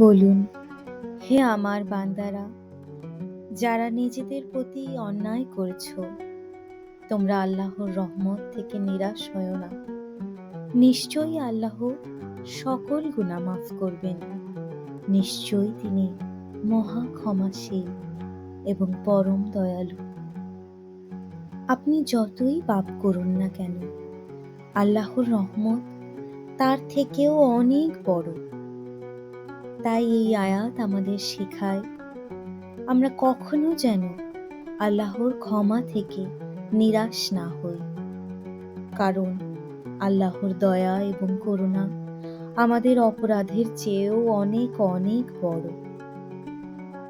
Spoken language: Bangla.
বলুন, হে আমার বান্দারা, যারা নিজেদের প্রতি অন্যায় করেছ, তোমরা আল্লাহর রহমত থেকে নিরাশ হয়ো না। নিশ্চয়ই আল্লাহ সকল গুনাহ মাফ করবেন। নিশ্চয়ই তিনি মহা ক্ষমাশীল এবং পরম দয়ালু। আপনি যতই পাপ করুন না কেন, আল্লাহর রহমত তার থেকেও অনেক বড়। তাই এই আয়াত আমাদের শেখায় আমরা কখনো যেন আল্লাহর ক্ষমা থেকে নিরাশ না হই, কারণ আল্লাহর দয়া এবং করুণা আমাদের অপরাধের চেয়েও অনেক অনেক বড়।